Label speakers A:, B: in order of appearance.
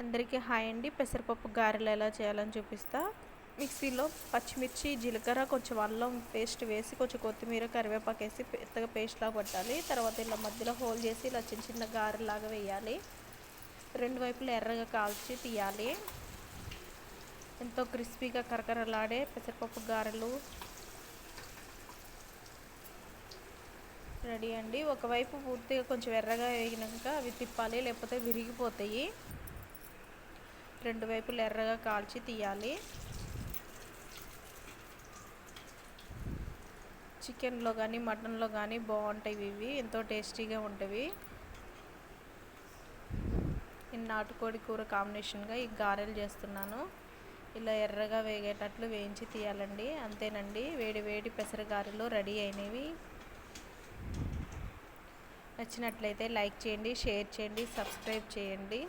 A: అందరికీ హాయ్ అండి. పెసరపప్పు గారెలు ఎలా చేయాలని చూపిస్తా. మిక్సీలో పచ్చిమిర్చి, జీలకర్ర, కొంచెం అల్లం పేస్ట్ వేసి, కొంచెం కొత్తిమీర, కరివేపాకు వేసి పెద్దగా పేస్ట్లా పట్టాలి. తర్వాత ఇలా మధ్యలో హోల్ చేసి ఇలా చిన్న చిన్న గారెలాగా వేయాలి. రెండు వైపులు ఎర్రగా కాల్చి తీయాలి. ఎంతో క్రిస్పీగా కరకరలాడే పెసరపప్పు గారెలు రెడీ అండి. ఒకవైపు పూర్తిగా కొంచెం ఎర్రగా వేగినాక అవి తిప్పాలి, లేకపోతే విరిగిపోతాయి. రెండు వైపులు ఎర్రగా కాల్చి తీయాలి. చికెన్లో కానీ మటన్లో కానీ బాగుంటాయి ఇవి, ఎంతో టేస్టీగా ఉంటాయి. నేను నాటుకోడి కూర కాంబినేషన్గా ఈ గారెలు చేస్తున్నాను. ఇలా ఎర్రగా వేగేటట్లు వేయించి తీయాలండి. అంతేనండి, వేడి వేడి పెసర గారెలు రెడీ అయినవి. నచ్చినట్లయితే లైక్ చేయండి, షేర్ చేయండి, సబ్స్క్రైబ్ చేయండి.